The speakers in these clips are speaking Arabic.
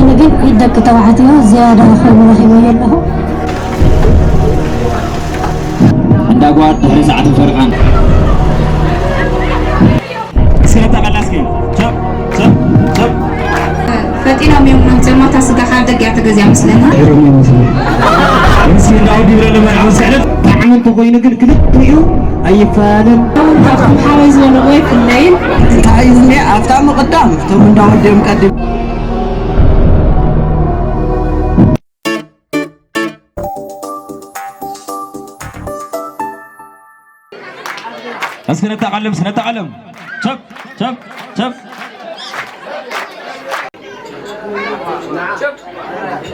نجيب يدك توعتيه زيادة خير من خيمة له عند أقوات دهري ساعة فرقان سكرتا قلاسكي شب شب شب فتينا ميوم نهتم ما تسقى حالك يا تجزي مسلنا إيروني مسلم مسكين داودي ولا لما عاوز سعلت تعمل تقوين كل تريو أي فعلا تقوم حاوز ولا غير في الليل تعايزني أفتح مقدام ثم داودي مقدم سنتعلم شب شب شب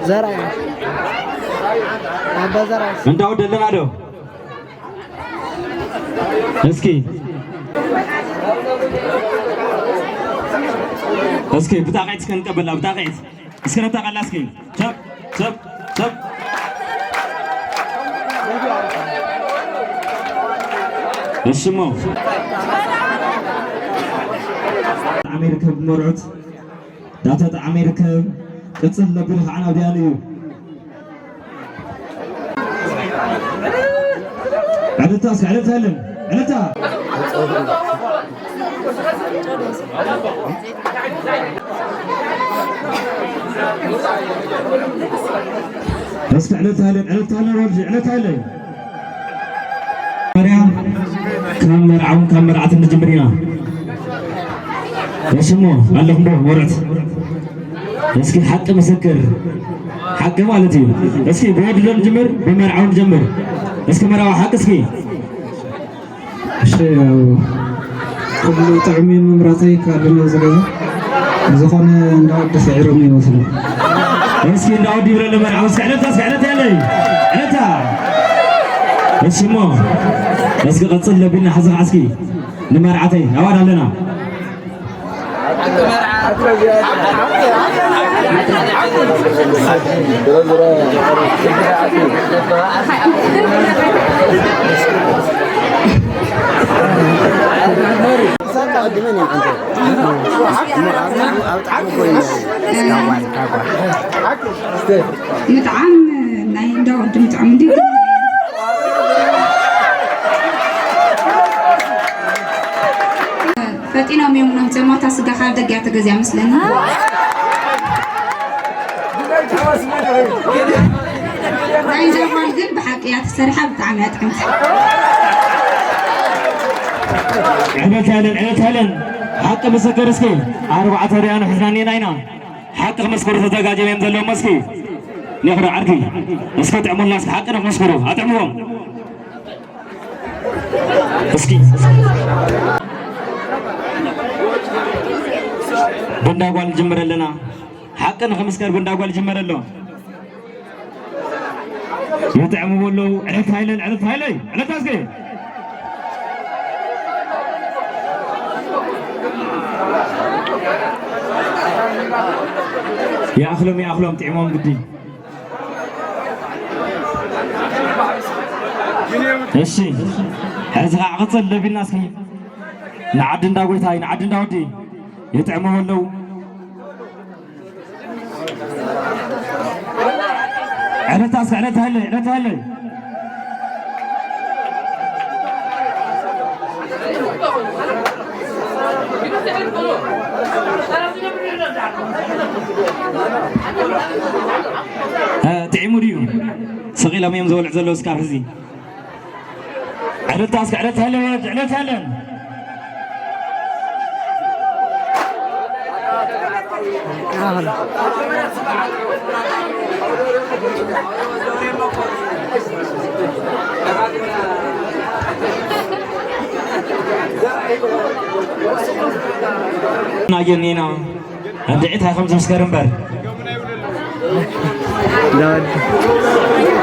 زرع أبا زرع من داود اللي بعده اسكي بتاعت كان قبل بتاعت اسكي بتاعت اسكي شب شب شب اسمه أمريكا بمرعت داتا أمريكا قصة لبلغ عنا دياليو عدتها عدتها لن عدتها بس عدتها لن ورجع عدتها لن مريم كم مرعات النجمرينا اسمه الله نبه ورث اسكي حق مسكر حق مالتي اسكي بودلون جمر بمرعون جمر اسكي مرعو حق اسكي شيء قبل تعمين مراتي كارلنا زغا زخون نداود سعيرهم يوصلوا اسكي نداود يبرل مرعو سعلتا لي علتا اسمه اسكي قصل لبنا حزق عسكي نمرعتي اوان لنا متعم ناين داود متعم دي فتينا ميوم نهتم ما تسقى حالك يا تجزي مسلنا ناين جوال قل بحق يا تسرحة بتعمل أنت عملت هلن حق مسكر اسكي 4 ريال حزناني ناينا حق مسكر تزጋጀ ወይም ዘሎ መስኪ ነግረ ዓርኪ እስከ ጥዕሙላስ حق ነው መስክሩ አጥዕሙም እስኪ በእንዳጓል ጀመረለና حق ነው መስከር በእንዳጓል ጀመረለ يطعم ولو علت هايلي علت اسكي يا أخلم تعمون بدي إيشي هذا عقصل لبي الناس كي نعدن داوي تاي نعدن داودي يتعمون ولو علت هلي تعمو ديو صغيلة ميم زول عزلو سكار هزي علت هلا ناجنينا دعيتها 5 مسكرن بر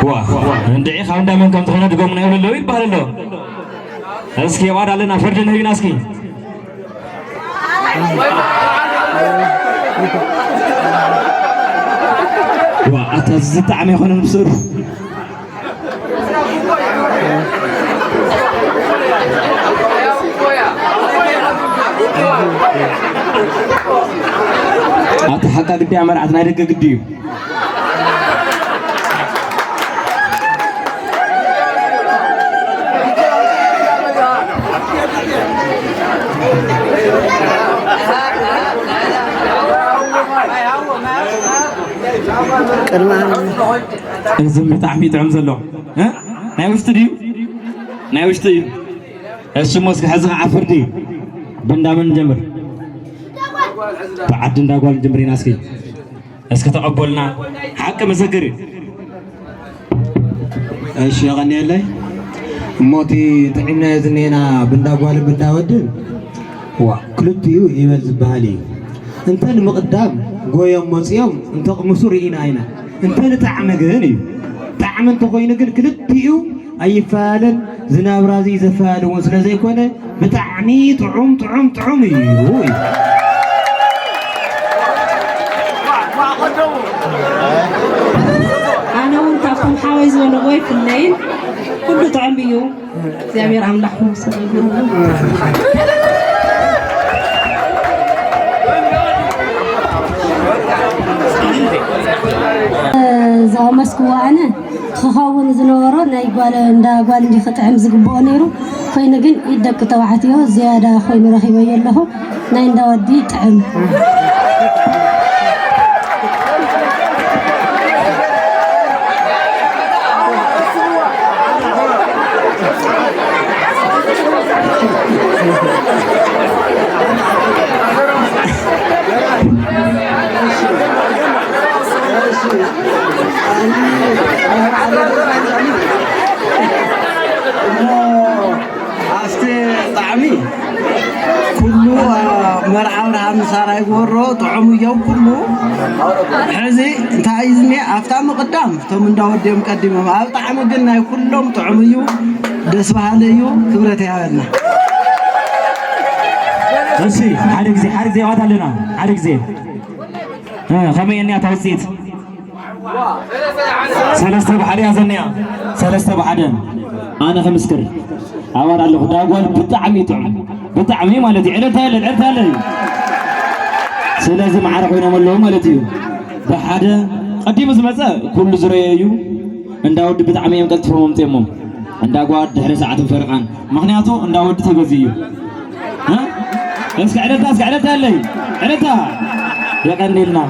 واه እንደዚህ ካንዳ ምን ከም ተሆነ ድጎም ነው ያለው ይባላል ነው እስኪ ዋዳለና ፍርድ ነው ይናስኪ ዋ አተዝ ጣዕም ይሆነ ምስሩ أنت حقا قدي أمر عتنا رجع قدي زم بتعمي تعمزلهم ها نايوشتدي نايوشتدي الشمس كحزق عفردي بندامن جمر بعد نداقوال جمرين اسكي اسكي تقبلنا حق مسكري ايش يغني لي موتي تعبنا زنينا بنداقوال بنداودن وا كلتيو يمز بهالي انت المقدام قويم موصيوم انت مسوري اينا انت نتعمغني تعم انت خوينه ግን ክልቲኡ አይፋለን ዝናብ ራዚ ዘፋለ ወስለ ዘይኮነ ብጣዕሚ ጥዑም እዩ أنا وأنت أكون حاوز وأنا واقف في الليل كله طعم بيو እግዚአብሔር አምላክ ነው زامسكو أنا تخاون زنورة نايقال ندا قال نجي ختم زقبو نيرو خوينا جن يدك توعتيه زيادة خوينا رهيبة يله نايندا ودي تعم طعمي كله مرعانا مسارا يورو طعمو يوم كله حزي انت عايزني افتام قدام ثم نداود يوم قديم ما طعمو قلنا كلهم طعمو يو دس بهاليو كبرتي هانا ماشي حرق زي وات لنا حرق زي خمي اني اتوسيت ثلاثة بحري أزنيا ثلاثة بحدن أنا خمسكر أمر الله داقول بطعمي مالتي عرتها لي سلازم عرفنا ملهم مالتي بحدا قديم زمزة كل زريو عند أود بطعمي يوم تلفهم تيمم عند أقعد دهر ساعة فرقان مخنياتو عند أود تجزيه ها اسك عرتها لي عرتها يا قنيلنا